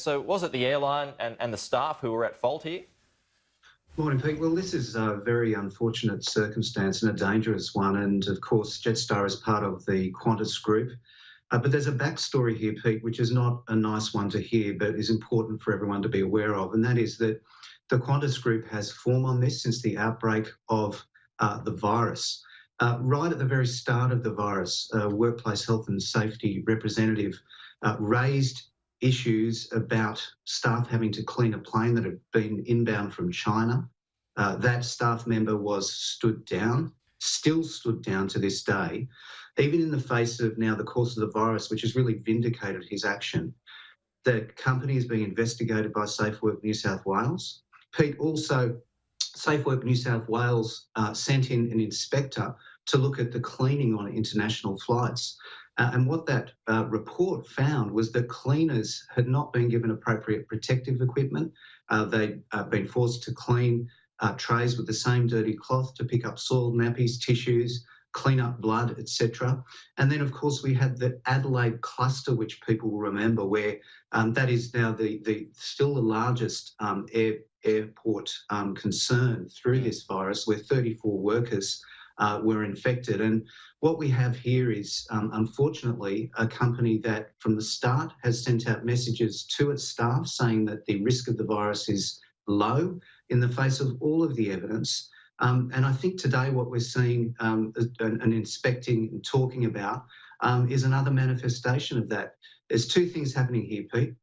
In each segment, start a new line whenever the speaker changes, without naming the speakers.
So was it the airline and the staff who were at fault here?
Morning, Pete. Well, this is a very unfortunate circumstance and a dangerous one. And of course, Jetstar is part of the Qantas group. But there's a backstory here, Pete, which is not a nice one to hear, but is important for everyone to be aware of. And that is that the Qantas group has form on this since the outbreak of the virus. Right at the very start of the virus, a workplace health and safety representative raised issues about staff having to clean a plane that had been inbound from China. That staff member was stood down, still stood down to this day, even in the face of now the course of the virus, which has really vindicated his action. The company is being investigated by Safe Work New South Wales. Pete, also, Safe Work New South Wales sent in an inspector to look at the cleaning on international flights. And what that report found was that cleaners had not been given appropriate protective equipment. They'd been forced to clean trays with the same dirty cloth to pick up soiled nappies, tissues, clean up blood, etc. And then, of course, we had the Adelaide cluster, which people will remember, where that is now still the largest airport concern through this virus, where 34 workers were infected. And what we have here is, unfortunately, a company that from the start has sent out messages to its staff saying that the risk of the virus is low in the face of all of the evidence. And I think today what we're seeing and inspecting and talking about is another manifestation of that. There's two things happening here, Pete.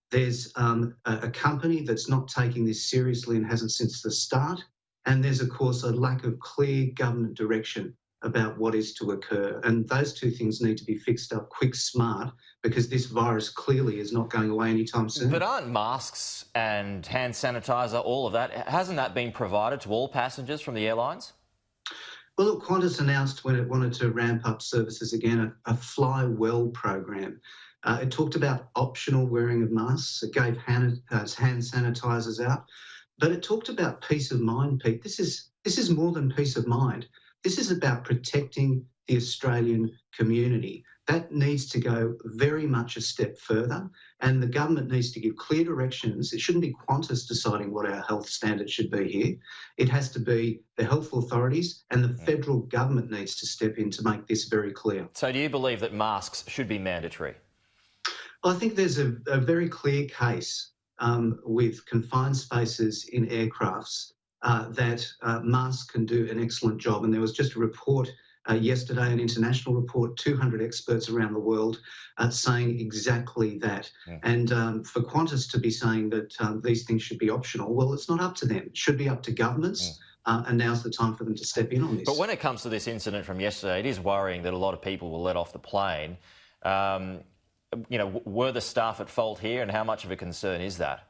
There's a company that's not taking this seriously and hasn't since the start. And there's, of course, a lack of clear government direction about what is to occur. And those two things need to be fixed up quick, smart, because this virus clearly is not going away anytime soon.
But aren't masks and hand sanitizer, all of that, hasn't that been provided to all passengers from the airlines?
Well, look, Qantas announced when it wanted to ramp up services again a Fly Well program. It talked about optional wearing of masks. It gave hand sanitizers out. But it talked about peace of mind, Pete. This is more than peace of mind. This is about protecting the Australian community. That needs to go very much a step further, and the government needs to give clear directions. It shouldn't be Qantas deciding what our health standards should be here. It has to be the health authorities, and the federal government needs to step in to make this very clear.
So do you believe that masks should be mandatory?
Well, I think there's a very clear case with confined spaces in aircrafts that masks can do an excellent job. And there was just a report yesterday, an international report, 200 experts around the world saying exactly that. And for Qantas to be saying that these things should be optional, well, it's not up to them. It should be up to governments. And now's the time for them to step in on this.
But when it comes to this incident from yesterday, it is worrying that a lot of people were let off the plane. Were the staff at fault here, and how much of a concern is that?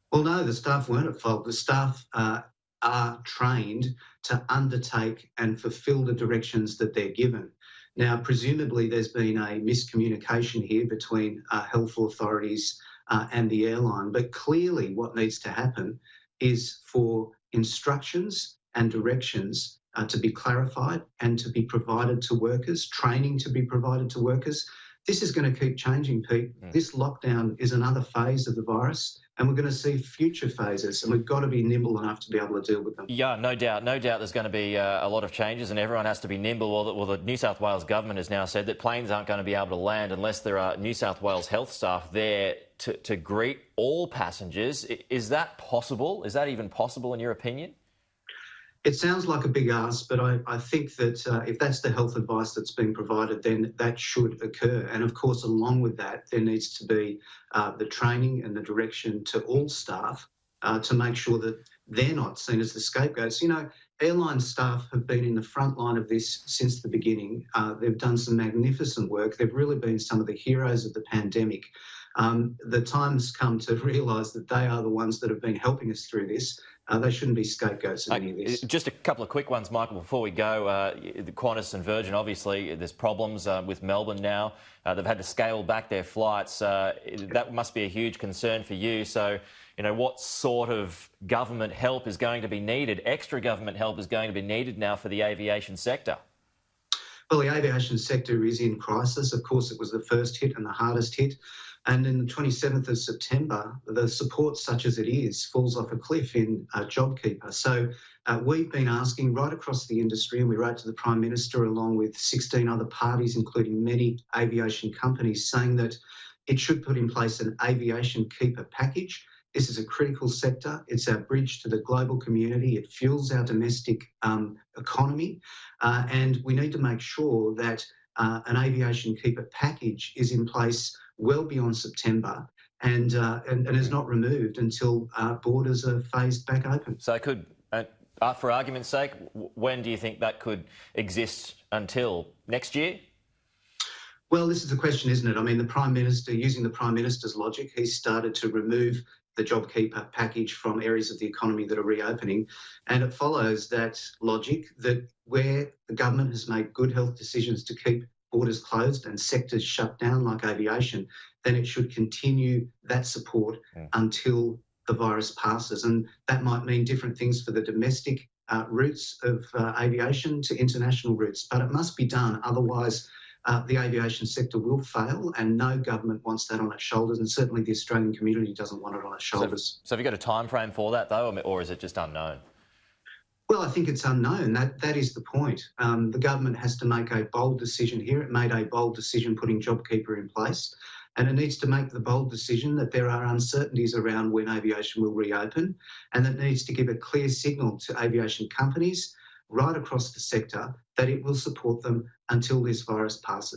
Well, no, the staff weren't at fault. The staff are trained to undertake and fulfil the directions that they're given. Now, presumably there's been a miscommunication here between health authorities and the airline, but clearly what needs to happen is for instructions and directions to be clarified and to be provided to workers, training to be provided to workers. This is going to keep changing, Pete. This lockdown is another phase of the virus, and we're going to see future phases, and we've got to be nimble enough to be able to deal with them.
Yeah, no doubt. No doubt there's going to be a lot of changes, and everyone has to be nimble. Well, the New South Wales government has now said that planes aren't going to be able to land unless there are New South Wales health staff there to greet all passengers. Is that possible? Is that even possible in your opinion?
It sounds like a big ask, but I think that if that's the health advice that's being provided, then that should occur. And of course, along with that, there needs to be the training and the direction to all staff to make sure that they're not seen as the scapegoats. You know, airline staff have been in the front line of this since the beginning. They've done some magnificent work. They've really been some of the heroes of the pandemic. The time's come to realise that they are the ones that have been helping us through this. They shouldn't be scapegoats in any of this.
Just a couple of quick ones, Michael, before we go. The Qantas and Virgin, obviously, there's problems with Melbourne now. They've had to scale back their flights. That must be a huge concern for you. So, you know, what sort of government help is going to be needed? Extra government help is going to be needed now for the aviation sector.
Well, the aviation sector is in crisis. Of course, it was the first hit and the hardest hit. And in the 27th of September, the support, such as it is, falls off a cliff in JobKeeper. So we've been asking right across the industry, and we wrote to the Prime Minister along with 16 other parties, including many aviation companies, saying that it should put in place an aviation keeper package. This is a critical sector. It's our bridge to the global community. It fuels our domestic economy. And we need to make sure that an aviation keeper package is in place well beyond September and is not removed until borders are phased back open.
So could, for argument's sake, when do you think that could exist until next year?
Well, this is the question, isn't it? I mean, the Prime Minister, using the Prime Minister's logic, he's started to remove the JobKeeper package from areas of the economy that are reopening. And it follows that logic that where the government has made good health decisions to keep borders closed and sectors shut down like aviation, then it should continue that support until the virus passes. And that might mean different things for the domestic routes of aviation to international routes, but it must be done. Otherwise, the aviation sector will fail, and no government wants that on its shoulders, and certainly the Australian community doesn't want it on its shoulders.
So have you got a time frame for that, though, or is it just unknown?
Well, I think it's unknown. That is the point. The government has to make a bold decision here. It made a bold decision putting JobKeeper in place, and it needs to make the bold decision that there are uncertainties around when aviation will reopen, and that needs to give a clear signal to aviation companies right across the sector that it will support them until this virus passes.